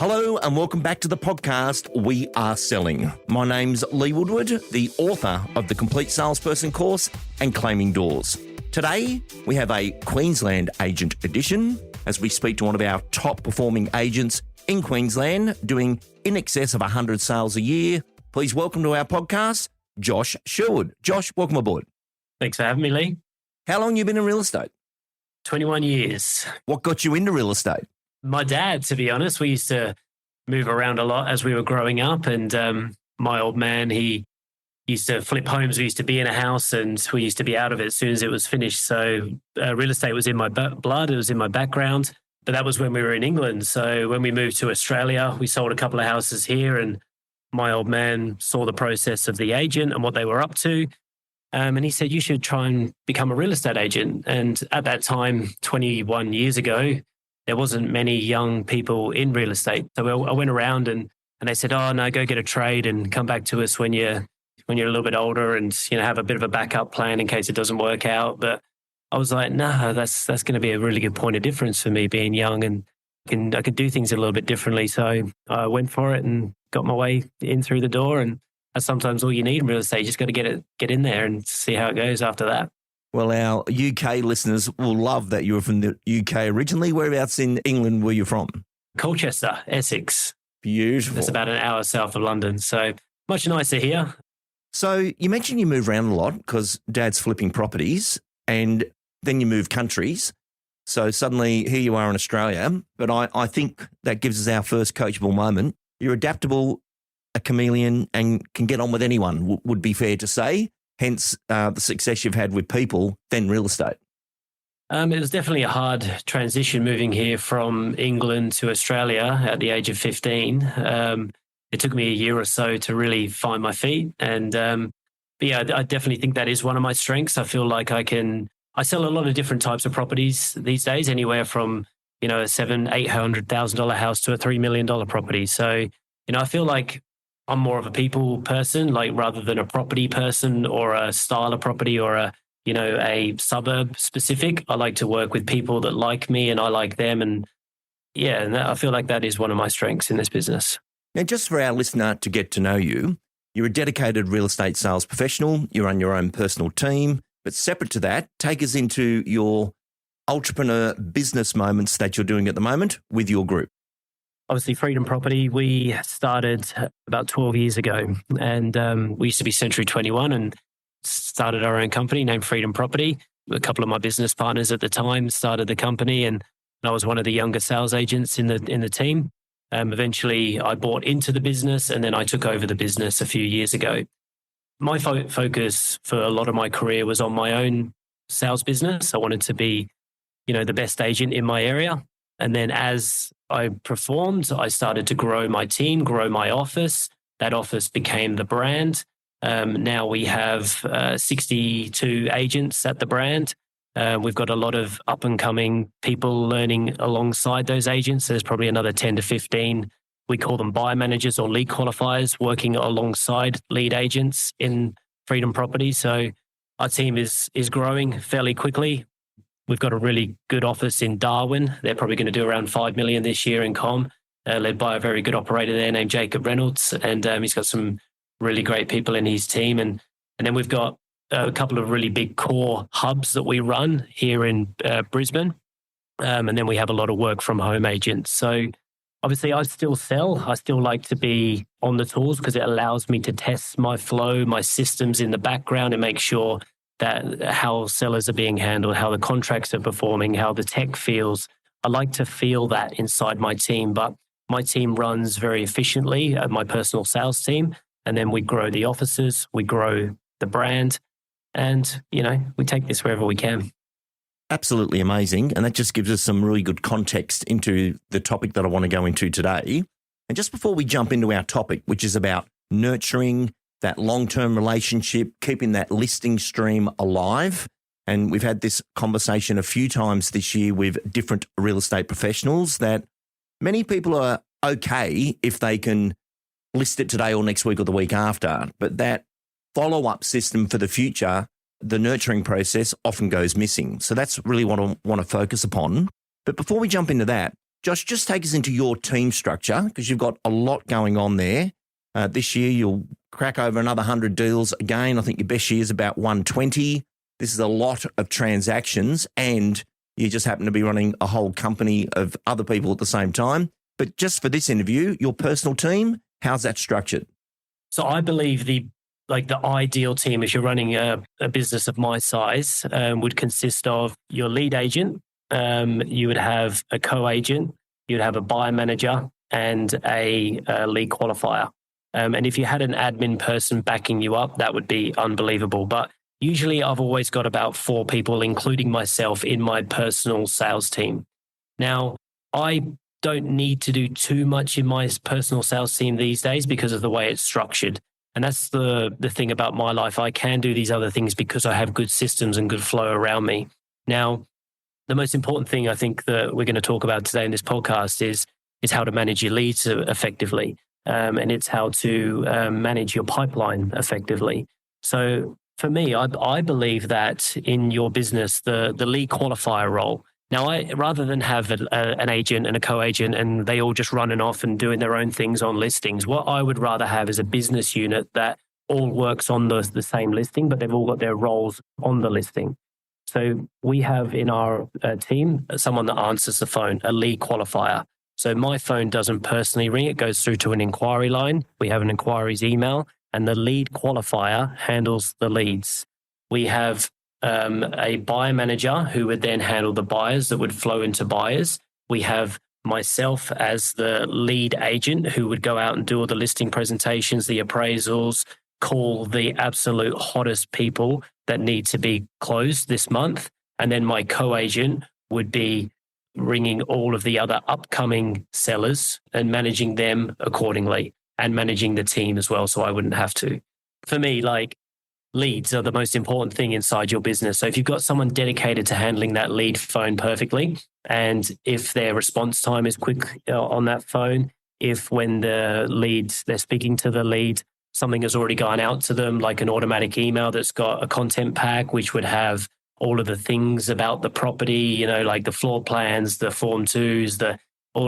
Hello and welcome back to the podcast, We Are Selling. My name's Lee Woodward, the author of the Complete Salesperson course and Claiming Doors. Today, we have a Queensland agent edition as we speak to one of our top performing agents in Queensland doing in excess of 100 sales a year. Please welcome to our podcast, Josh Sherwood. Josh, welcome aboard. Thanks for having me, Lee. How long have you been in real estate? 21 years. What got you into real estate? My dad, to be honest, we used to move around a lot as we were growing up. And my old man, he used to flip homes. We used to be in a house and we used to be out of it as soon as it was finished. So real estate was in my blood. It was in my background. But that was when we were in England. So when we moved to Australia, we sold a couple of houses here. And my old man saw the process of the agent and what they were up to. And he said, you should try and become a real estate agent. And at that time, 21 years ago, there wasn't many young people in real estate. So I went around and they said, oh, no, go get a trade and come back to us when you're a little bit older and, have a bit of a backup plan in case it doesn't work out. But I was like, no, that's going to be a really good point of difference for me being young and I could do things a little bit differently. So I went for it and got my way in through the door. And that's sometimes all you need in real estate. You just got to get in there and see how it goes after that. Well, our UK listeners will love that you were from the UK originally. Whereabouts in England were you from? Colchester, Essex. Beautiful. That's about an hour south of London. So much nicer here. So you mentioned you move around a lot because Dad's flipping properties and then you move countries. So suddenly here you are in Australia. But I think that gives us our first coachable moment. You're adaptable, a chameleon, and can get on with anyone, would be fair to say. Hence the success you've had with people, then real estate. It was definitely a hard transition moving here from England to Australia at the age of 15. It took me a year or so to really find my feet. And I definitely think that is one of my strengths. I feel like I sell a lot of different types of properties these days, anywhere from, a $700,000-$800,000 house to a $3 million property. So, I feel like I'm more of a people person, like rather than a property person or a style of property or a suburb specific. I like to work with people that like me and I like them. And I feel like that is one of my strengths in this business. Now, just for our listener to get to know you, you're a dedicated real estate sales professional. You run your own personal team. But separate to that, take us into your entrepreneur business moments that you're doing at the moment with your group. Obviously, Freedom Property, we started about 12 years ago and we used to be Century 21 and started our own company named Freedom Property. A couple of my business partners at the time started the company and I was one of the younger sales agents in the team. Eventually, I bought into the business and then I took over the business a few years ago. My focus for a lot of my career was on my own sales business. I wanted to be, the best agent in my area. And then as I performed, I started to grow my team, grow my office. That office became the brand. Now we have 62 agents at the brand. We've got a lot of up and coming people learning alongside those agents. There's probably another 10 to 15. We call them buyer managers or lead qualifiers working alongside lead agents in Freedom Property. So our team is growing fairly quickly. We've got a really good office in Darwin. They're probably going to do around $5 million this year in comm, led by a very good operator there named Jacob Reynolds. And he's got some really great people in his team. And then we've got a couple of really big core hubs that we run here in Brisbane. And then we have a lot of work from home agents. So obviously I still sell. I still like to be on the tools because it allows me to test my flow, my systems in the background and make sure that how sellers are being handled, how the contracts are performing, how the tech feels. I like to feel that inside my team, but my team runs very efficiently, my personal sales team, and then we grow the offices, we grow the brand, and, we take this wherever we can. Absolutely amazing. And that just gives us some really good context into the topic that I want to go into today. And just before we jump into our topic, which is about nurturing that long-term relationship, keeping that listing stream alive. And we've had this conversation a few times this year with different real estate professionals that many people are okay if they can list it today or next week or the week after. But that follow-up system for the future, the nurturing process often goes missing. So that's really what I want to focus upon. But before we jump into that, Josh, just take us into your team structure because you've got a lot going on there. This year, you'll crack over another 100 deals again. I think your best year is about 120. This is a lot of transactions, and you just happen to be running a whole company of other people at the same time. But just for this interview, your personal team, how's that structured? So I believe the ideal team, if you're running a business of my size, would consist of your lead agent. You would have a co-agent, you'd have a buyer manager, and a lead qualifier. And if you had an admin person backing you up, that would be unbelievable. But usually I've always got about 4 people, including myself, in my personal sales team. Now, I don't need to do too much in my personal sales team these days because of the way it's structured. And that's the thing about my life. I can do these other things because I have good systems and good flow around me. Now, the most important thing I think that we're going to talk about today in this podcast is how to manage your leads effectively. And it's how to manage your pipeline effectively. So for me, I believe that in your business, the lead qualifier role. Now, rather than have an agent and a co-agent and they all just running off and doing their own things on listings, what I would rather have is a business unit that all works on the same listing, but they've all got their roles on the listing. So we have in our team someone that answers the phone, a lead qualifier. So my phone doesn't personally ring, it goes through to an inquiry line. We have an inquiries email, and the lead qualifier handles the leads. We have a buyer manager who would then handle the buyers that would flow into buyers. We have myself as the lead agent who would go out and do all the listing presentations, the appraisals, call the absolute hottest people that need to be closed this month. And then my co-agent would be ringing all of the other upcoming sellers and managing them accordingly and managing the team as well, so I wouldn't have to. For me, leads are the most important thing inside your business. So if you've got someone dedicated to handling that lead phone perfectly, and if their response time is quick on that phone, if when they're speaking to the lead, something has already gone out to them, like an automatic email that's got a content pack, which would have all of the things about the property, like the floor plans, the Form 2s,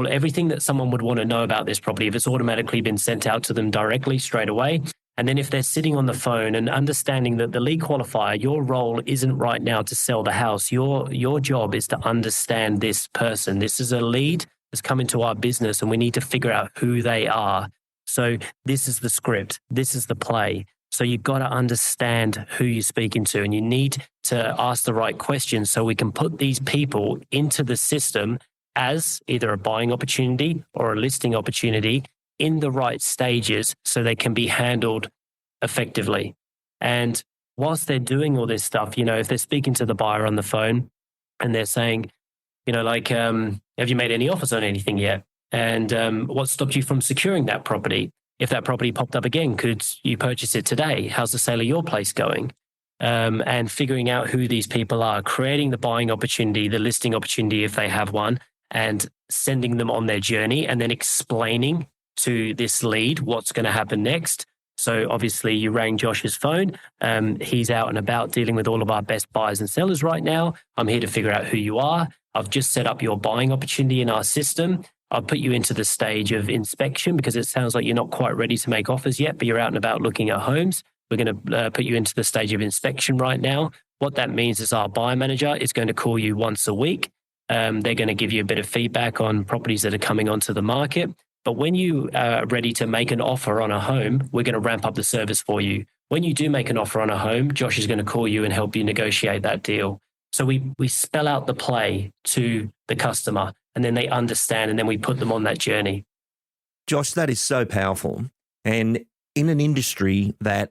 everything that someone would want to know about this property, if it's automatically been sent out to them directly straight away. And then if they're sitting on the phone and understanding that the lead qualifier, your role isn't right now to sell the house. Your job is to understand this person. This is a lead that's come into our business and we need to figure out who they are. So this is the script. This is the play. So you've got to understand who you're speaking to, and you need to ask the right questions so we can put these people into the system as either a buying opportunity or a listing opportunity in the right stages so they can be handled effectively. And whilst they're doing all this stuff, if they're speaking to the buyer on the phone and they're saying, have you made any offers on anything yet? And what stopped you from securing that property? If that property popped up again, could you purchase it today? How's the sale of your place going? And figuring out who these people are, creating the buying opportunity, the listing opportunity if they have one, and sending them on their journey, and then explaining to this lead what's going to happen next. So obviously you rang Josh's phone. He's out and about dealing with all of our best buyers and sellers right now. I'm here to figure out who you are. I've just set up your buying opportunity in our system. I'll put you into the stage of inspection because it sounds like you're not quite ready to make offers yet, but you're out and about looking at homes. We're going to put you into the stage of inspection right now. What that means is our buyer manager is going to call you once a week. They're going to give you a bit of feedback on properties that are coming onto the market. But when you are ready to make an offer on a home, we're going to ramp up the service for you. When you do make an offer on a home, Josh is going to call you and help you negotiate that deal. So we spell out the play to the customer, and then they understand, and then we put them on that journey. Josh, that is so powerful. And in an industry that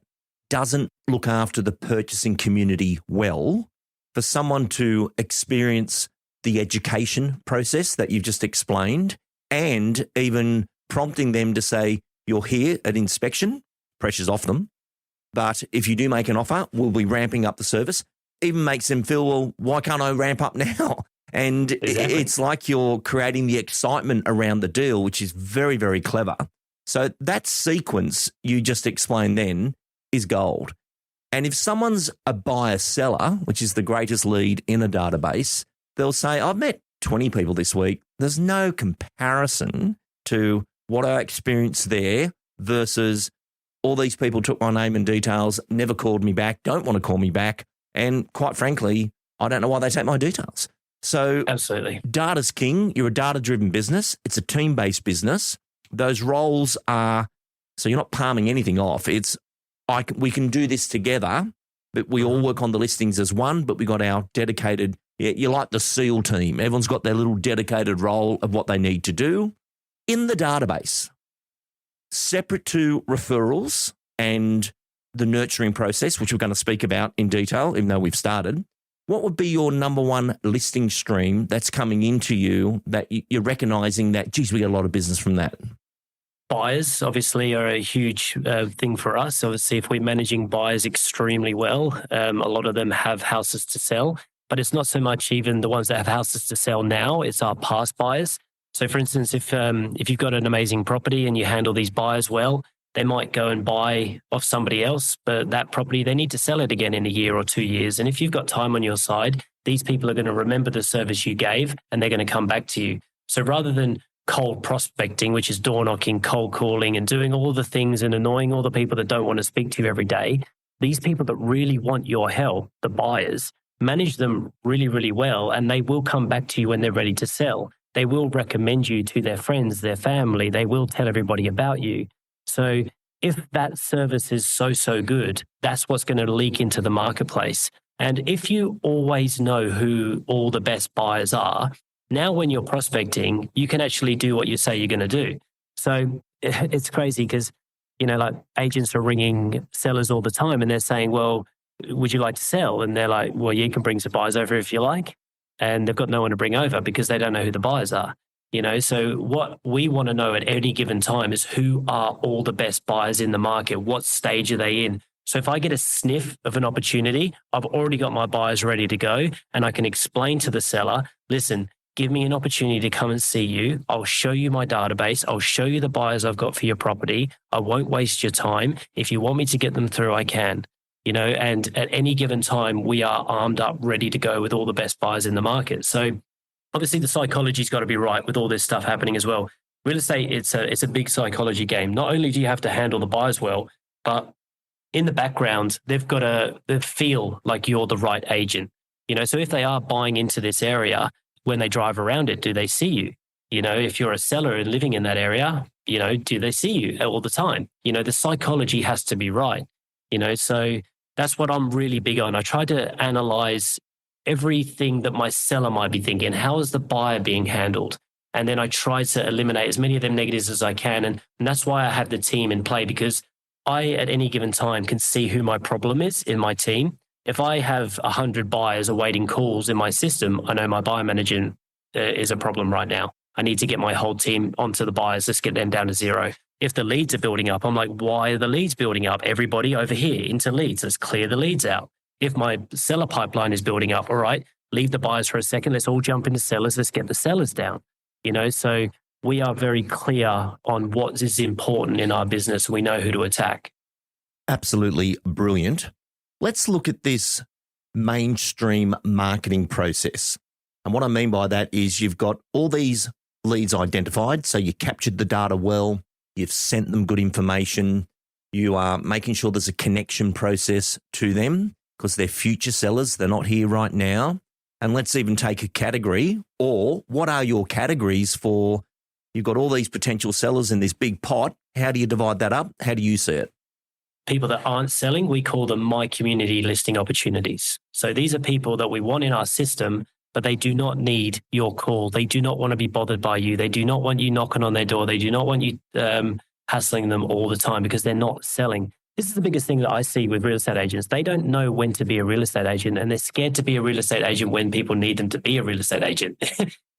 doesn't look after the purchasing community well, for someone to experience the education process that you've just explained, and even prompting them to say, you're here at inspection, pressure's off them. But if you do make an offer, we'll be ramping up the service. Even makes them feel, well, why can't I ramp up now? And exactly. It's like you're creating the excitement around the deal, which is very, very clever. So that sequence you just explained then is gold. And if someone's a buyer-seller, which is the greatest lead in a database, they'll say, I've met 20 people this week. There's no comparison to what I experienced there versus all these people took my name and details, never called me back, don't want to call me back. And quite frankly, I don't know why they take my details. So Absolutely. Data's king. You're a data-driven business. It's a team-based business. Those roles are, so you're not palming anything off. It's, we can do this together, but we all work on the listings as one, but we got our dedicated, you're like the SEAL team. Everyone's got their little dedicated role of what they need to do in the database. Separate to referrals and the nurturing process, which we're going to speak about in detail, even though we've started, what would be your number one listing stream that's coming into you that you're recognizing that, geez, we get a lot of business from that? Buyers obviously are a huge thing for us. Obviously, if we're managing buyers extremely well, a lot of them have houses to sell, but it's not so much even the ones that have houses to sell now, it's our past buyers. So for instance, if you've got an amazing property and you handle these buyers well, they might go and buy off somebody else, but that property, they need to sell it again in a year or 2 years. And if you've got time on your side, these people are going to remember the service you gave and they're going to come back to you. So rather than cold prospecting, which is door knocking, cold calling, and doing all the things and annoying all the people that don't want to speak to you every day, these people that really want your help, the buyers, manage them really, really well, and they will come back to you when they're ready to sell. They will recommend you to their friends, their family. They will tell everybody about you. So if that service is so good, that's what's going to leak into the marketplace. And if you always know who all the best buyers are, now when you're prospecting, you can actually do what you say you're going to do. So it's crazy because, like agents are ringing sellers all the time and they're saying, well, would you like to sell? And they're like, well, you can bring some buyers over if you like. And they've got no one to bring over because they don't know who the buyers are. So what we want to know at any given time is who are all the best buyers in the market? What stage are they in? So if I get a sniff of an opportunity, I've already got my buyers ready to go and I can explain to the seller, listen, give me an opportunity to come and see you. I'll show you my database. I'll show you the buyers I've got for your property. I won't waste your time. If you want me to get them through, I can. And at any given time, we are armed up, ready to go with all the best buyers in the market. So obviously the psychology's got to be right with all this stuff happening as well. Real estate, it's a big psychology game. Not only do you have to handle the buyers well, but in the background, they've got to feel like you're the right agent. So if they are buying into this area, when they drive around it, do they see you? If you're a seller and living in that area, do they see you all the time? The psychology has to be right. So that's what I'm really big on. I try to analyze everything that my seller might be thinking. How is the buyer being handled? And then I try to eliminate as many of them negatives as I can. And that's why I have the team in play, because I, at any given time, can see who my problem is in my team. If I have 100 buyers awaiting calls in my system, I know my buyer manager is a problem right now. I need to get my whole team onto the buyers. Let's get them down to zero. If the leads are building up, I'm like, why are the leads building up? Everybody over here into leads. Let's clear the leads out. If my seller pipeline is building up, all right, leave the buyers for a second. Let's all jump into sellers. Let's get the sellers down. So we are very clear on what is important in our business. We know who to attack. Absolutely brilliant. Let's look at this mainstream marketing process. And what I mean by that is you've got all these leads identified. So you captured the data well. You've sent them good information. You are making sure there's a connection process to them because they're future sellers. They're not here right now. And let's even take a category, or what are your categories for, you've got all these potential sellers in this big pot. How do you divide that up? How do you see it? People that aren't selling, we call them my community listing opportunities. So these are people that we want in our system, but they do not need your call. They do not want to be bothered by you. They do not want you knocking on their door. They do not want you hassling them all the time because they're not selling. This is the biggest thing that I see with real estate agents. They don't know when to be a real estate agent, and they're scared to be a real estate agent when people need them to be a real estate agent.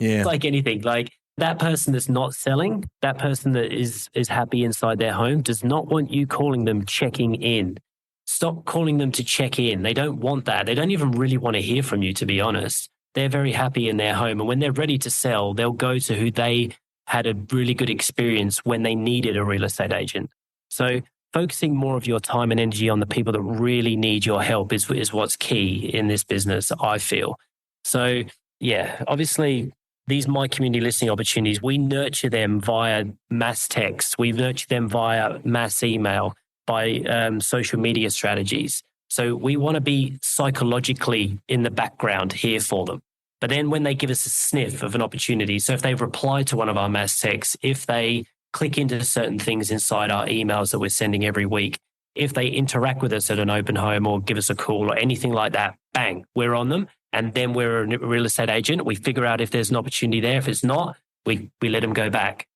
Yeah. It's like anything. Like that person that's not selling, that person that is happy inside their home does not want you calling them checking in. Stop calling them to check in. They don't want that. They don't even really want to hear from you, to be honest. They're very happy in their home. And when they're ready to sell, they'll go to who they had a really good experience when they needed a real estate agent. So focusing more of your time and energy on the people that really need your help is what's key in this business, I feel. So yeah, obviously these My Community listing opportunities, we nurture them via mass text. We nurture them via mass email, by social media strategies. So we want to be psychologically in the background here for them. But then when they give us a sniff of an opportunity, so if they reply to one of our mass texts, if they click into certain things inside our emails that we're sending every week, if they interact with us at an open home or give us a call or anything like that, bang, we're on them. And then we're a real estate agent. We figure out if there's an opportunity there. If it's not, we let them go back.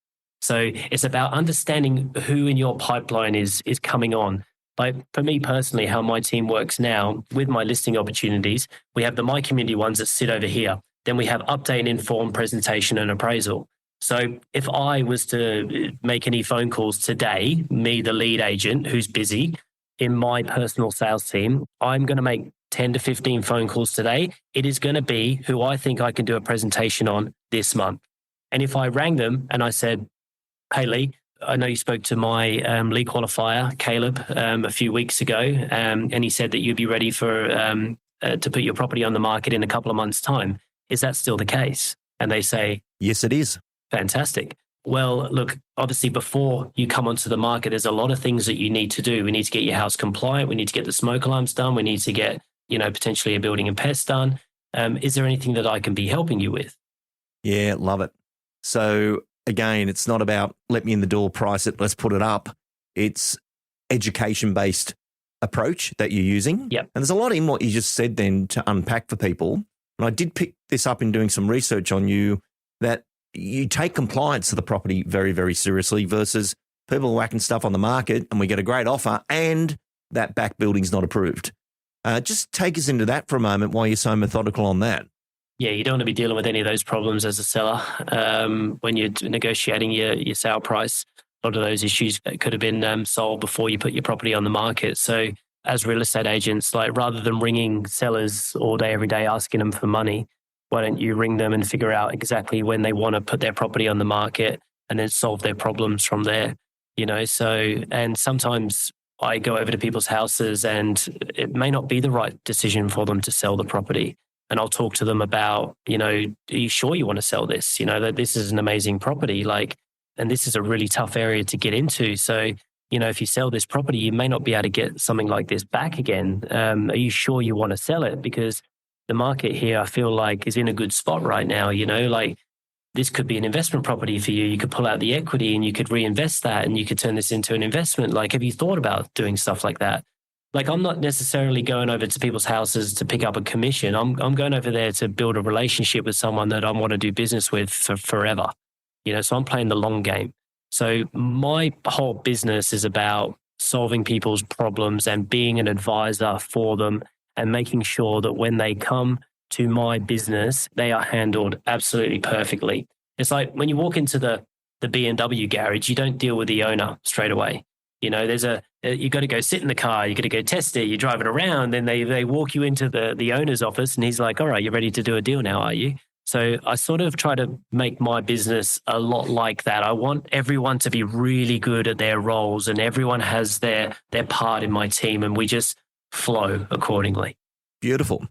So it's about understanding who in your pipeline is coming on. Like for me personally, how my team works now with my listing opportunities, we have the My Community ones that sit over here. Then we have update and inform, presentation and appraisal. So if I was to make any phone calls today, me, the lead agent who's busy in my personal sales team, I'm going to make 10 to 15 phone calls today. It is going to be who I think I can do a presentation on this month. And if I rang them and I said, hey, Lee, I know you spoke to my lead qualifier, Caleb, a few weeks ago, and he said that you'd be ready for to put your property on the market in a couple of months' time. Is that still the case? And they say, yes, it is. Fantastic. Well, look, obviously, before you come onto the market, there's a lot of things that you need to do. We need to get your house compliant. We need to get the smoke alarms done. We need to get, potentially a building and pests done. Is there anything that I can be helping you with? Yeah, love it. So again, it's not about let me in the door, price it, let's put it up. It's education-based approach that you're using. Yep. And there's a lot in what you just said then to unpack for people. And I did pick this up in doing some research on you, that you take compliance to the property very, very seriously versus people whacking stuff on the market and we get a great offer and that back building's not approved. Just take us into that for a moment, why you're so methodical on that. Yeah, you don't want to be dealing with any of those problems as a seller when you're negotiating your sale price. A lot of those issues could have been solved before you put your property on the market. So as real estate agents, like rather than ringing sellers all day, every day, asking them for money, why don't you ring them and figure out exactly when they want to put their property on the market and then solve their problems from there, So, and sometimes I go over to people's houses and it may not be the right decision for them to sell the property. And I'll talk to them about, are you sure you want to sell this? That this is an amazing property, and this is a really tough area to get into. So, if you sell this property, you may not be able to get something like this back again. Are you sure you want to sell it? Because the market here, I feel like, is in a good spot right now. This could be an investment property for you. You could pull out the equity and you could reinvest that and you could turn this into an investment. Have you thought about doing stuff like that? I'm not necessarily going over to people's houses to pick up a commission. I'm going over there to build a relationship with someone that I want to do business with for forever. So I'm playing the long game. So my whole business is about solving people's problems and being an advisor for them and making sure that when they come to my business, they are handled absolutely perfectly. It's like when you walk into the BMW garage, you don't deal with the owner straight away. You got to go sit in the car, you got to go test it, you drive it around, then they walk you into the owner's office and he's like, all right, you're ready to do a deal now, are you? So I sort of try to make my business a lot like that. I want everyone to be really good at their roles and everyone has their part in my team and we just flow accordingly. Beautiful.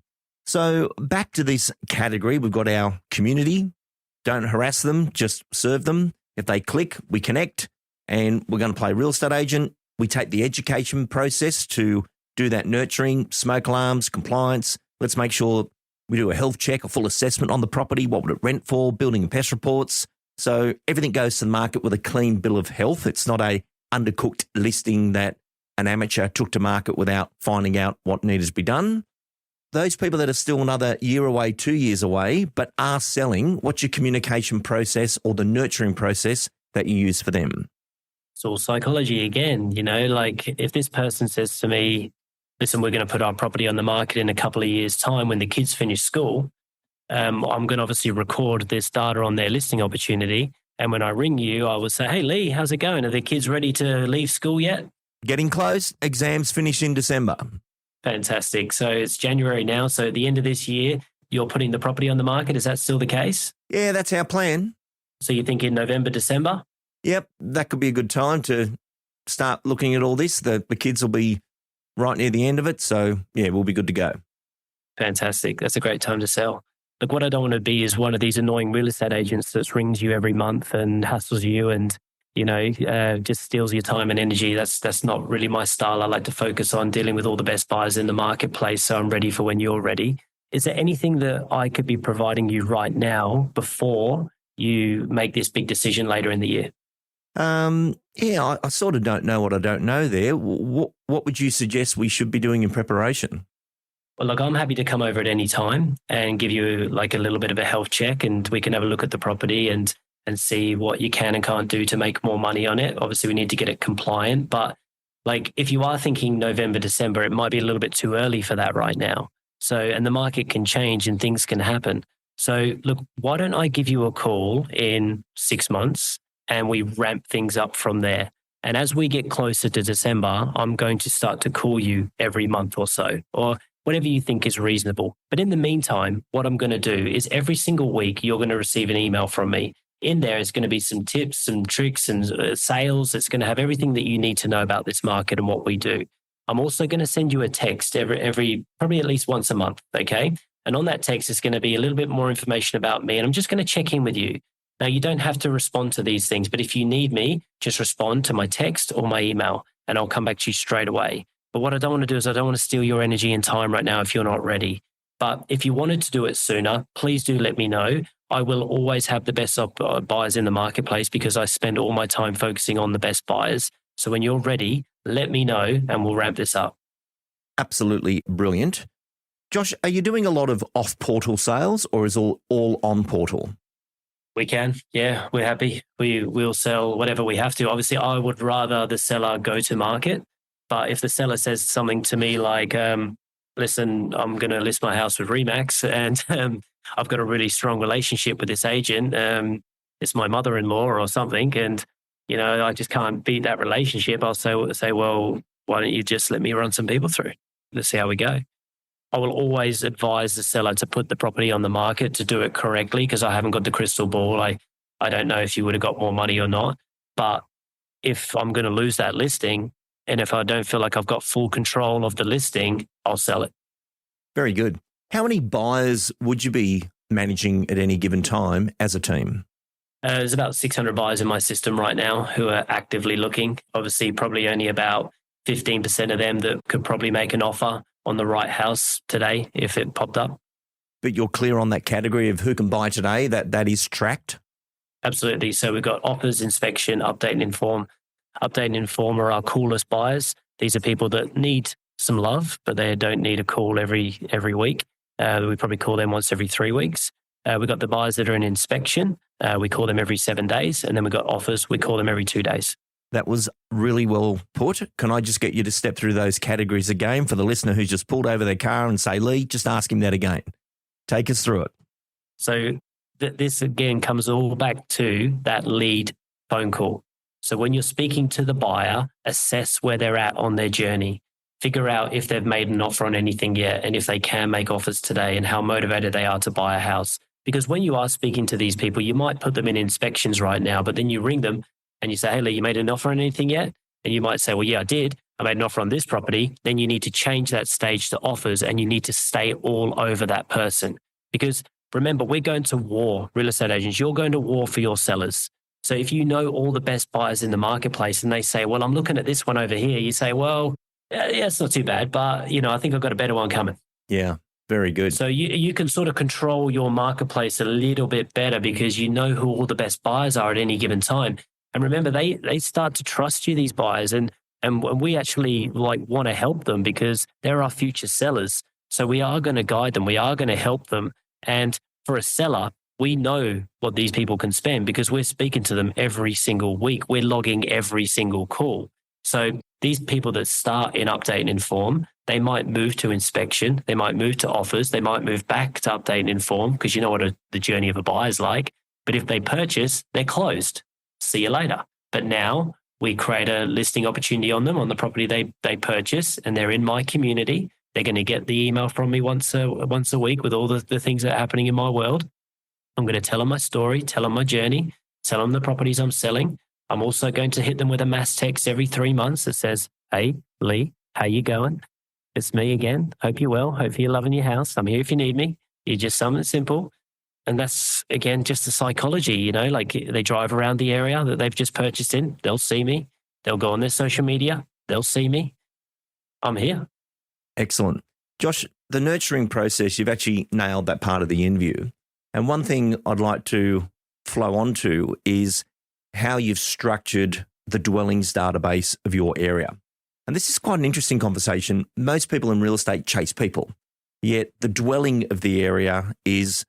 So back to this category, we've got our community. Don't harass them, just serve them. If they click, we connect. And we're going to play real estate agent. We take the education process to do that nurturing, smoke alarms, compliance. Let's make sure we do a health check, a full assessment on the property. What would it rent for? Building and pest reports. So everything goes to the market with a clean bill of health. It's not a undercooked listing that an amateur took to market without finding out what needed to be done. Those people that are still another year away, 2 years away, but are selling, what's your communication process or the nurturing process that you use for them? It's all psychology again, if this person says to me, listen, we're going to put our property on the market in a couple of years' time when the kids finish school, I'm going to obviously record this data on their listing opportunity. And when I ring you, I will say, hey, Lee, how's it going? Are the kids ready to leave school yet? Getting close. Exams finish in December. Fantastic. So it's January now. So at the end of this year, you're putting the property on the market. Is that still the case? Yeah, that's our plan. So you're thinking November, December? Yep, that could be a good time to start looking at all this. The kids will be right near the end of it. So, yeah, we'll be good to go. Fantastic. That's a great time to sell. look, what I don't want to be is one of these annoying real estate agents that rings you every month and hassles you and, just steals your time and energy. That's not really my style. I like to focus on dealing with all the best buyers in the marketplace, so I'm ready for when you're ready. Is there anything that I could be providing you right now before you make this big decision later in the year? I sort of don't know what I don't know there. What would you suggest we should be doing in preparation? Well, look, I'm happy to come over at any time and give you like a little bit of a health check, and we can have a look at the property and see what you can and can't do to make more money on it. Obviously, we need to get it compliant, but like if you are thinking November, December, it might be a little bit too early for that right now. So, and the market can change and things can happen. So look, why don't I give you a call in 6 months and we ramp things up from there? And as we get closer to December, I'm going to start to call you every month or so, or whatever you think is reasonable. But in the meantime, what I'm going to do is every single week, you're going to receive an email from me. In there is going to be some tips, some tricks and sales. It's going to have everything that you need to know about this market and what we do. I'm also going to send you a text every probably at least once a month, okay? And on that text is going to be a little bit more information about me. And I'm just going to check in with you. Now, you don't have to respond to these things, but if you need me, just respond to my text or my email and I'll come back to you straight away. But what I don't want to do is I don't want to steal your energy and time right now if you're not ready. But if you wanted to do it sooner, please do let me know. I will always have the best buyers in the marketplace because I spend all my time focusing on the best buyers. So when you're ready, let me know and we'll ramp this up. Absolutely brilliant. Josh, are you doing a lot of off-portal sales or is all on portal? We can. Yeah, we're happy. We'll sell whatever we have to. Obviously, I would rather the seller go to market. But if the seller says something to me like, listen, I'm going to list my house with Remax and I've got a really strong relationship with this agent. It's my mother-in-law or something. And, I just can't beat that relationship. I'll say, well, why don't you just let me run some people through? Let's see how we go. I will always advise the seller to put the property on the market to do it correctly because I haven't got the crystal ball. I don't know if you would have got more money or not. But if I'm going to lose that listing and if I don't feel like I've got full control of the listing, I'll sell it. Very good. How many buyers would you be managing at any given time as a team? There's about 600 buyers in my system right now who are actively looking. Obviously, probably only about 15% of them that could probably make an offer on the right house today if it popped up. But you're clear on that category of who can buy today, that is tracked? Absolutely. So we've got offers, inspection, update and inform. Update and inform are our coolest buyers. These are people that need some love, but they don't need a call every week. We probably call them once every 3 weeks. We've got the buyers that are in inspection. We call them every 7 days. And then we've got offers. We call them every 2 days. That was really well put. Can I just get you to step through those categories again for the listener who's just pulled over their car and say, Lee, just ask him that again. Take us through it. So this again comes all back to that lead phone call. So when you're speaking to the buyer, assess where they're at on their journey. Figure out if they've made an offer on anything yet and if they can make offers today and how motivated they are to buy a house. Because when you are speaking to these people, you might put them in inspections right now, but then you ring them and you say, hey, Lee, you made an offer on anything yet? And you might say, well, yeah, I did. I made an offer on this property. Then you need to change that stage to offers and you need to stay all over that person. Because remember, we're going to war, real estate agents. You're going to war for your sellers. So if you know all the best buyers in the marketplace and they say, well, I'm looking at this one over here, you say, well, yeah, it's not too bad, but I think I've got a better one coming. Yeah, very good. So you can sort of control your marketplace a little bit better because you know who all the best buyers are at any given time. And remember, they start to trust you, these buyers, and we actually want to help them because they're our future sellers. So we are going to guide them. We are going to help them. And for a seller, we know what these people can spend because we're speaking to them every single week. We're logging every single call. So these people that start in update and inform, they might move to inspection. They might move to offers. They might move back to update and inform because you know what the journey of a buyer is like. But if they purchase, they're closed. See you later. But now we create a listing opportunity on them on the property they purchase and they're in my community. They're going to get the email from me once a week with all the things that are happening in my world. I'm going to tell them my story, tell them my journey, tell them the properties I'm selling. I'm also going to hit them with a mass text every 3 months that says, hey, Lee, how you going? It's me again. Hope you're well. Hope you're loving your house. I'm here if you need me. You just sum it simple. And that's, again, just the psychology, like they drive around the area that they've just purchased in. They'll see me. They'll go on their social media. They'll see me. I'm here. Excellent. Josh, the nurturing process, you've actually nailed that part of the interview. And one thing I'd like to flow on to is how you've structured the dwellings database of your area. And this is quite an interesting conversation. Most people in real estate chase people, yet the dwelling of the area is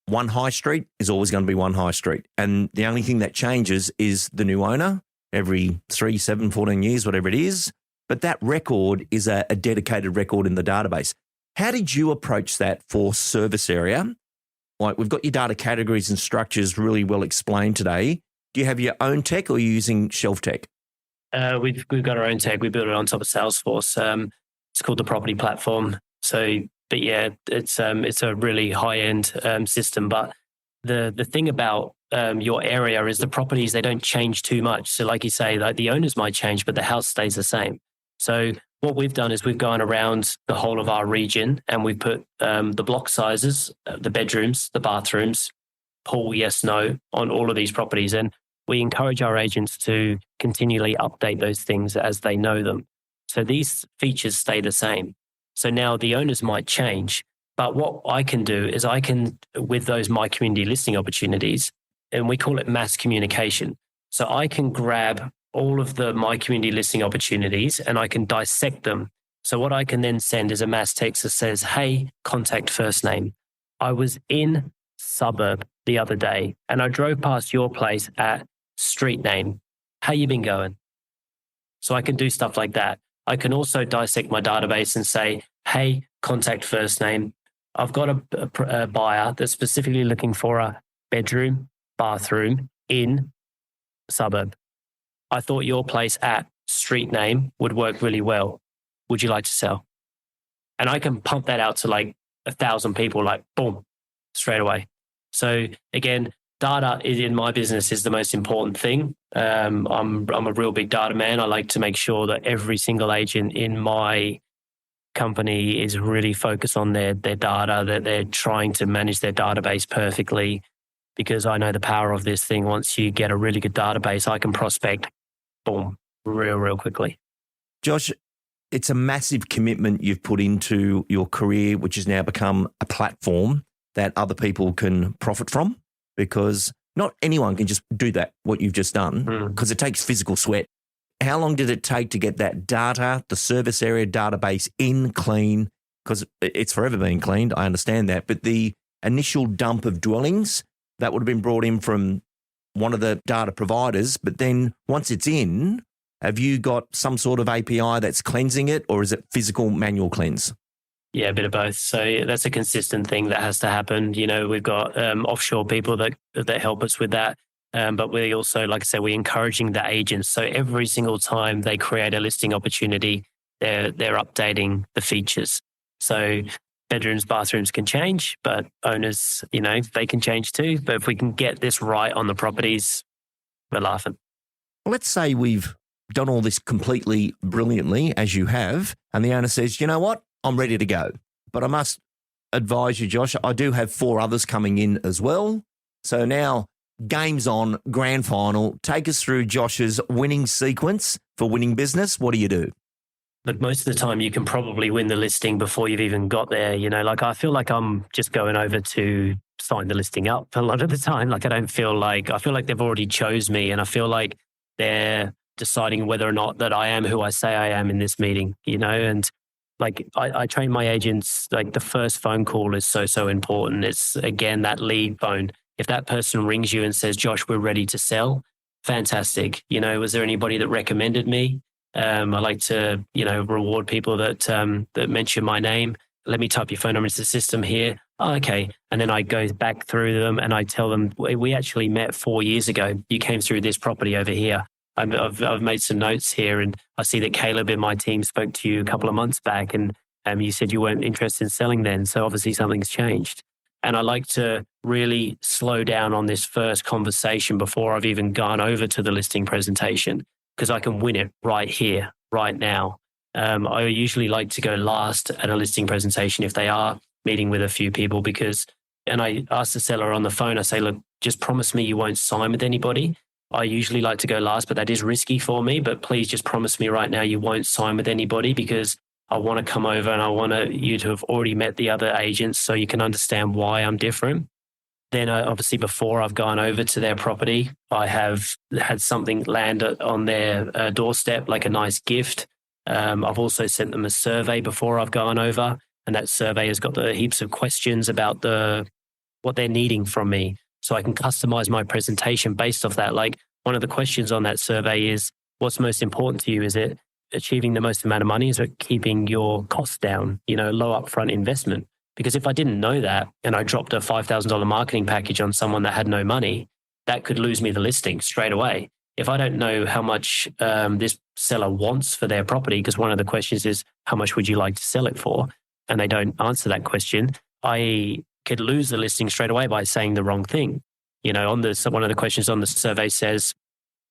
one high street is always going to be one high street. And the only thing that changes is the new owner every 3, 7, 14 years, whatever it is. But that record is a dedicated record in the database. How did you approach that for service area? Like, we've got your data categories and structures really well explained today. Do you have your own tech or are you using shelf tech? We've got our own tech. We built it on top of Salesforce. It's called the Property Platform. So, but yeah, it's a really high end system. But the thing about your area is the properties, they don't change too much. So, like you say, like the owners might change, but the house stays the same. So what we've done is we've gone around the whole of our region and we've put the block sizes, the bedrooms, the bathrooms, pool, yes, no, on all of these properties. And we encourage our agents to continually update those things as they know them. So these features stay the same. So now the owners might change, but what I can do is I can, with those My Community listing opportunities, and we call it mass communication. So I can grab all of the My Community listing opportunities and I can dissect them. So what I can then send is a mass text that says, hey, contact first name. I was in suburb the other day and I drove past your place at street name. How you been going? So I can do stuff like that. I can also dissect my database and say, hey, contact first name. I've got a buyer that's specifically looking for a bedroom, bathroom in suburb. I thought your place at street name would work really well. Would you like to sell? And I can pump that out to like 1,000 people, like boom, straight away. So again, data in my business is the most important thing. I'm a real big data man. I like to make sure that every single agent in my company is really focused on their data, that they're trying to manage their database perfectly, because I know the power of this thing. Once you get a really good database, I can prospect, boom, real quickly. Josh, it's a massive commitment you've put into your career, which has now become a platform that other people can profit from, because not anyone can just do that, what you've just done, because it takes physical sweat. How long did it take to get that data, the service area database in clean? Because it's forever been cleaned, I understand that. But the initial dump of dwellings, that would have been brought in from one of the data providers. But then once it's in, have you got some sort of API that's cleansing it, or is it physical manual cleanse? Yeah, a bit of both. So that's a consistent thing that has to happen. We've got offshore people that help us with that. But we also, like I said, we're encouraging the agents. So every single time they create a listing opportunity, they're updating the features. So bedrooms, bathrooms can change, but owners, they can change too. But if we can get this right on the properties, we're laughing. Well, let's say we've done all this completely brilliantly, as you have, and the owner says, you know what, I'm ready to go. But I must advise you, Josh, I do have 4 others coming in as well. So now, game's on, grand final. Take us through Josh's winning sequence for winning business. What do you do? Look, most of the time you can probably win the listing before you've even got there. I feel like I'm just going over to sign the listing up a lot of the time. I feel like they've already chose me, and I feel like they're deciding whether or not that I am who I say I am in this meeting, and I train my agents, the first phone call is so important. It's, again, that lead phone. If that person rings you and says, Josh, we're ready to sell, fantastic. Was there anybody that recommended me? I like to, reward people that mention my name. Let me type your phone number into the system here. Oh, okay. And then I go back through them and I tell them, we actually met 4 years ago. You came through this property over here. I've made some notes here, and I see that Caleb in my team spoke to you a couple of months back, and you said you weren't interested in selling then. So obviously something's changed. And I like to really slow down on this first conversation before I've even gone over to the listing presentation, because I can win it right here, right now. I usually like to go last at a listing presentation if they are meeting with a few people and I asked the seller on the phone, I say, look, just promise me you won't sign with anybody. I usually like to go last, but that is risky for me. But please just promise me right now you won't sign with anybody, because I want to come over and I want you to have already met the other agents so you can understand why I'm different. Then obviously before I've gone over to their property, I have had something land on their doorstep, like a nice gift. I've also sent them a survey before I've gone over, and that survey has got the heaps of questions about what they're needing from me. So I can customize my presentation based off that. Like, one of the questions on that survey is, what's most important to you? Is it achieving the most amount of money? Is it keeping your costs down, low upfront investment? Because if I didn't know that and I dropped a $5,000 marketing package on someone that had no money, that could lose me the listing straight away. If I don't know how much this seller wants for their property, because one of the questions is, how much would you like to sell it for? And they don't answer that question, I could lose the listing straight away by saying the wrong thing. One of the questions on the survey says,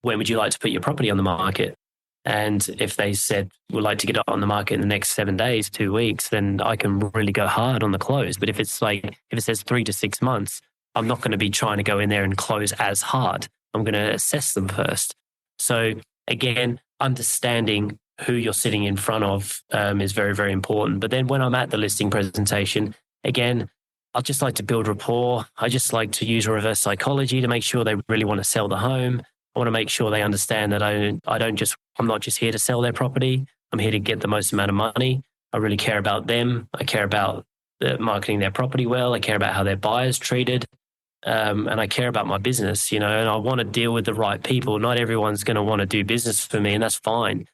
when would you like to put your property on the market? And if they said, we'd like to get it on the market in the next 7 days, 2 weeks, then I can really go hard on the close. But if it says 3 to 6 months, I'm not going to be trying to go in there and close as hard. I'm going to assess them first. So again, understanding who you're sitting in front of is very, very important. But then when I'm at the listing presentation, again, I just like to build rapport. I just like to use reverse psychology to make sure they really want to sell the home. I want to make sure they understand that I'm not just here to sell their property. I'm here to get the most amount of money. I really care about them. I care about marketing their property well. I care about how their buyer's treated. And I care about my business, and I want to deal with the right people. Not everyone's going to want to do business for me, and that's fine.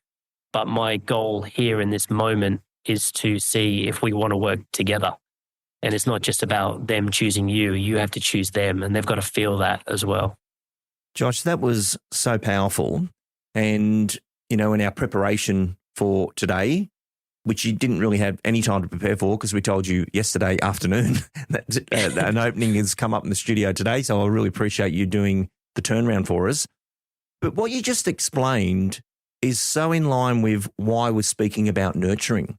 But my goal here in this moment is to see if we want to work together. And it's not just about them choosing you. You have to choose them, and they've got to feel that as well. Josh, that was so powerful. And, in our preparation for today, which you didn't really have any time to prepare for because we told you yesterday afternoon that an opening has come up in the studio today. So I really appreciate you doing the turnaround for us. But what you just explained is so in line with why we're speaking about nurturing.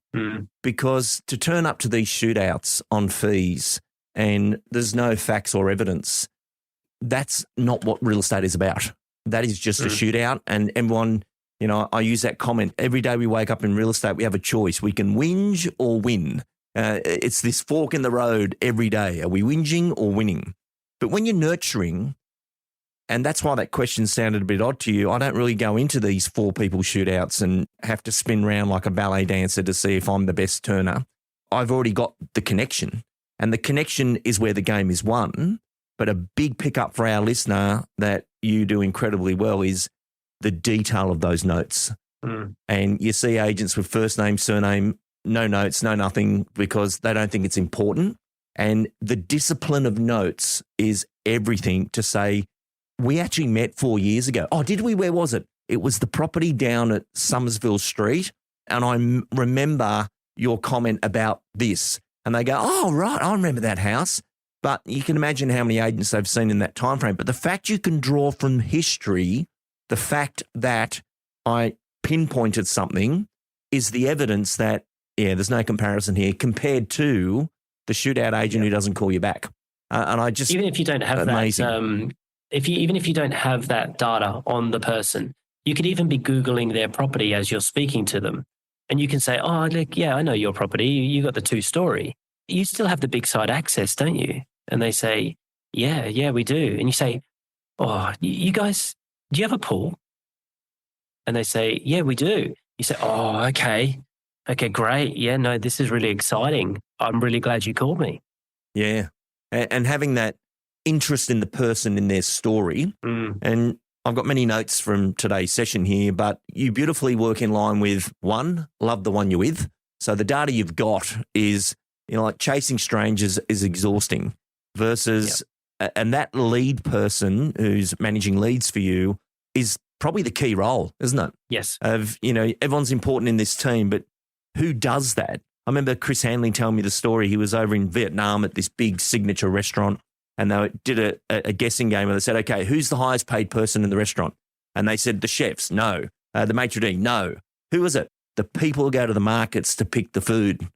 Because to turn up to these shootouts on fees and there's no facts or evidence, that's not what real estate is about. That is just a shootout. And everyone, I use that comment. Every day we wake up in real estate, we have a choice. We can whinge or win. It's this fork in the road every day. Are we whinging or winning? But when you're nurturing, and that's why that question sounded a bit odd to you, I don't really go into these 4 people shootouts and have to spin around like a ballet dancer to see if I'm the best turner. I've already got the connection, and the connection is where the game is won. But a big pickup for our listener that you do incredibly well is the detail of those notes. And you see agents with first name, surname, no notes, no nothing, because they don't think it's important. And the discipline of notes is everything to say, we actually met 4 years ago. Oh, did we? Where was it? It was the property down at Somersville Street. And I remember your comment about this. And they go, oh, right, I remember that house. But you can imagine how many agents they've seen in that time frame. But the fact you can draw from history, the fact that I pinpointed something is the evidence that, there's no comparison here compared to the shootout agent who doesn't call you back. And I just, even if you don't have amazing. that, even if you don't have that data on the person, you could even be Googling their property as you're speaking to them. And you can say, oh, look, yeah, I know your property. You got the 2-story. You still have the big side access, don't you? And they say, yeah, we do. And you say, oh, you guys, do you have a pool? And they say, yeah, we do. You say, oh, okay, great. Yeah, no, this is really exciting. I'm really glad you called me. Yeah. And having that interest in the person, in their story. And I've got many notes from today's session here, but you beautifully work in line with 1, love the one you're with. So the data you've got is, like chasing strangers is exhausting versus, and that lead person who's managing leads for you is probably the key role, isn't it? Yes. Everyone's important in this team, but who does that? I remember Chris Hanley telling me the story. He was over in Vietnam at this big signature restaurant, and they did a guessing game where they said, okay, who's the highest paid person in the restaurant? And they said the chefs, no. The maitre d', no. Who is it? The people who go to the markets to pick the food.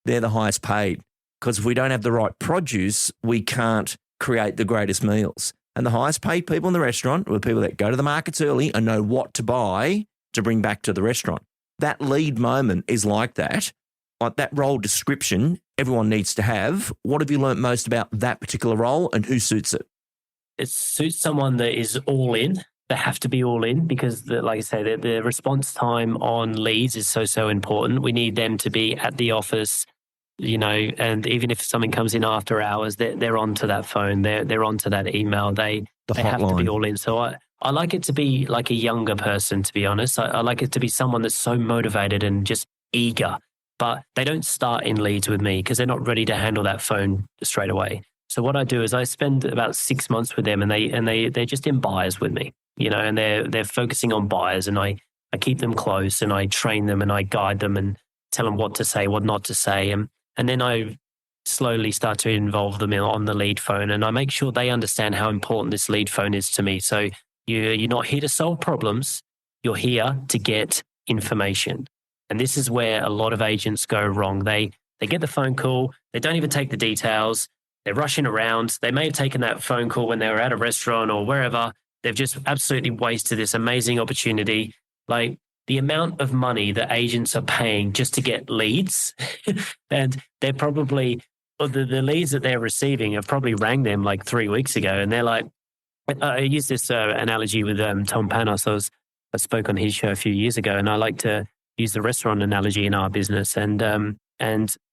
They're the highest paid. Because if we don't have the right produce, we can't create the greatest meals. And the highest paid people in the restaurant are the people that go to the markets early and know what to buy to bring back to the restaurant. That lead moment is like that. Like that role description, everyone needs to have. What have you learnt most about that particular role and who suits it? It suits someone that is all in. They have to be all in because, like I say, the response time on leads is so important. We need them to be at the office, and even if something comes in after hours, they're onto that phone, they're onto that email. They have to be all in. So I like it to be like a younger person, to be honest. I like it to be someone that's so motivated and just eager, but they don't start in leads with me because they're not ready to handle that phone straight away. So what I do is I spend about 6 months with them, and they're just in buyers with me, and they're focusing on buyers, and I keep them close, and I train them, and I guide them, and tell them what to say, what not to say, and then I slowly start to involve them on the lead phone, and I make sure they understand how important this lead phone is to me. So you're not here to solve problems, you're here to get information, and this is where a lot of agents go wrong. They get the phone call, they don't even take the details. They're rushing around. They may have taken that phone call when they were at a restaurant or wherever. They've just absolutely wasted this amazing opportunity. Like the amount of money that agents are paying just to get leads, and they're probably, the leads that they're receiving have probably rang them like 3 weeks ago. And they're like, I used this analogy with Tom Panos. I spoke on his show a few years ago, and I like to use the restaurant analogy in our business. And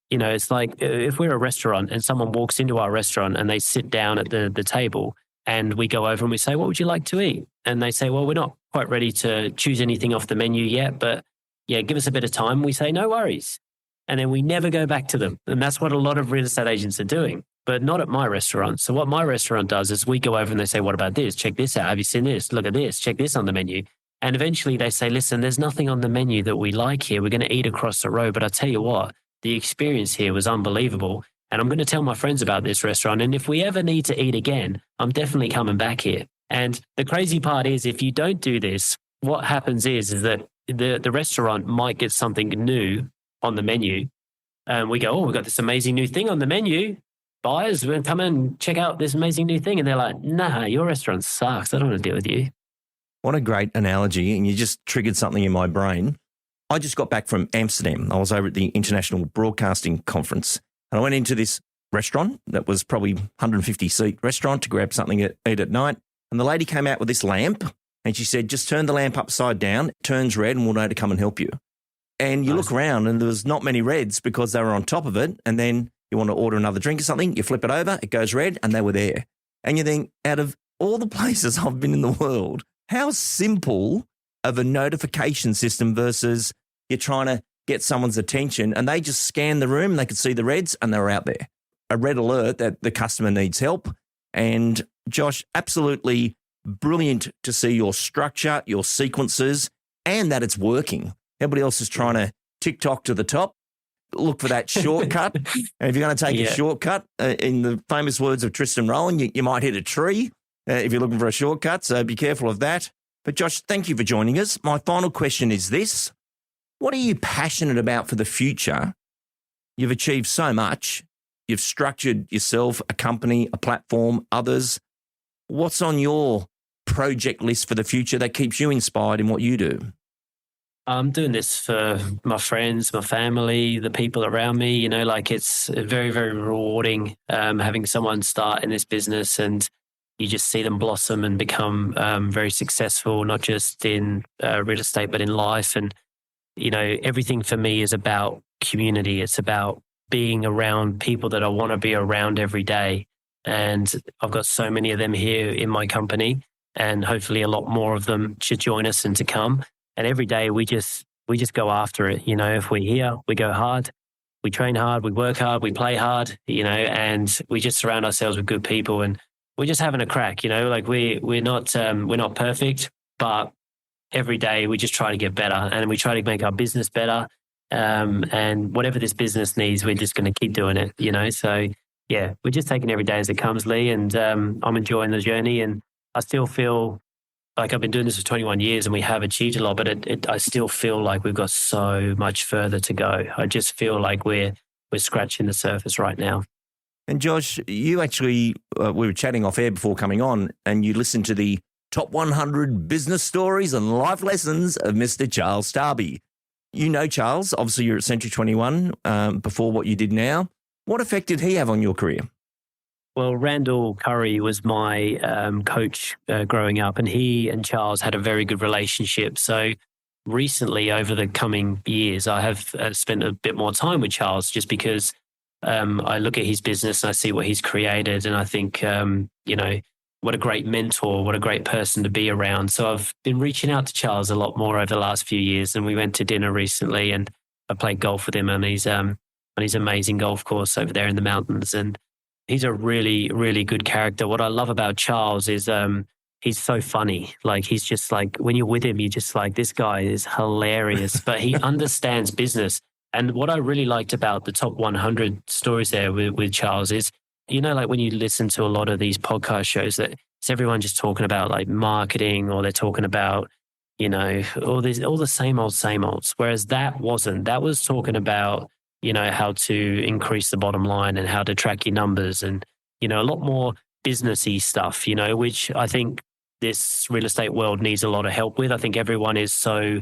it's like if we're a restaurant and someone walks into our restaurant and they sit down at the table, and we go over and we say, what would you like to eat? And they say, well, we're not quite ready to choose anything off the menu yet, but yeah, give us a bit of time. We say, no worries. And then we never go back to them. And that's what a lot of real estate agents are doing, but not at my restaurant. So what my restaurant does is we go over and they say, what about this? Check this out. Have you seen this? Look at this. Check this on the menu. And eventually they say, listen, there's nothing on the menu that we like here. We're going to eat across the road. But I tell you what, the experience here was unbelievable. And I'm going to tell my friends about this restaurant. And if we ever need to eat again, I'm definitely coming back here. And the crazy part is if you don't do this, what happens is that the restaurant might get something new on the menu. And we go, oh, we've got this amazing new thing on the menu. Buyers, we're going to come and check out this amazing new thing. And they're like, nah, your restaurant sucks. I don't want to deal with you. What a great analogy. And you just triggered something in my brain. I just got back from Amsterdam. I was over at the International Broadcasting Conference, and I went into this restaurant that was probably 150-seat restaurant to grab something to eat at night. And the lady came out with this lamp, and she said, just turn the lamp upside down, it turns red, and we'll know to come and help you. And you look around, and there was not many reds because they were on top of it. And then you want to order another drink or something, you flip it over, it goes red, and they were there. And you think, out of all the places I've been in the world, how simple of a notification system versus you're trying to get someone's attention and they just scan the room and they could see the reds and they were out there. A red alert that the customer needs help. And Josh, absolutely brilliant to see your structure, your sequences, and that it's working. Everybody else is trying to TikTok to the top. Look for that shortcut. And if you're going to take a shortcut, in the famous words of Tristan Rowland, you might hit a tree if you're looking for a shortcut. So be careful of that. But Josh, thank you for joining us. My final question is this. What are you passionate about for the future? You've achieved so much. You've structured yourself, a company, a platform, others. What's on your project list for the future that keeps you inspired in what you do? I'm doing this for my friends, my family, the people around me. It's very, very rewarding having someone start in this business and you just see them blossom and become very successful, not just in real estate, but in life. And, everything for me is about community. It's about being around people that I want to be around every day. And I've got so many of them here in my company, and hopefully a lot more of them should join us and to come. And every day we just go after it. If we're here, we go hard, we train hard, we work hard, we play hard, and we just surround ourselves with good people, and we're just having a crack. We're not perfect, but every day we just try to get better, and we try to make our business better. And whatever this business needs, we're just going to keep doing it. So yeah, we're just taking every day as it comes, Lee, and I'm enjoying the journey, and I still feel like I've been doing this for 21 years and we have achieved a lot, but I still feel like we've got so much further to go. I just feel like we're we're scratching the surface right now. And Josh, you actually, we were chatting off air before coming on, and you listened to the top 100 business stories and life lessons of Mr. Charles Darby. You know Charles, obviously you're at Century 21 before what you did now. What effect did he have on your career? Well, Randall Curry was my coach growing up, and he and Charles had a very good relationship. So recently, over the coming years, I have spent a bit more time with Charles just because I look at his business and I see what he's created, and I think, what a great mentor, what a great person to be around. So I've been reaching out to Charles a lot more over the last few years, and we went to dinner recently, and I played golf with him on his amazing golf course over there in the mountains. And he's a really, really good character. What I love about Charles is he's so funny. Like, he's just like, when you're with him, you're just like, this guy is hilarious, but he understands business. And what I really liked about the top 100 stories there with Charles is, like when you listen to a lot of these podcast shows, that it's everyone just talking about like marketing, or they're talking about, all the same olds. Whereas that was talking about, how to increase the bottom line and how to track your numbers, and, a lot more businessy stuff, which I think this real estate world needs a lot of help with. I think everyone is so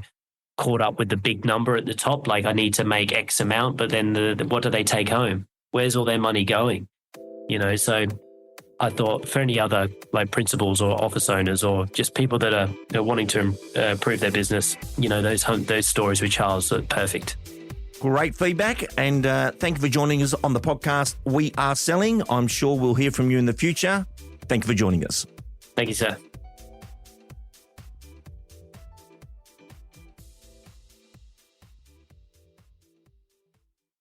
caught up with the big number at the top. Like, I need to make X amount, but then what do they take home? Where's all their money going? So I thought for any other like principals or office owners, or just people that are wanting to improve their business, those stories with Charles are perfect. Great feedback, and thank you for joining us on the podcast We Are Selling. I'm sure we'll hear from you in the future. Thank you for joining us. Thank you, sir.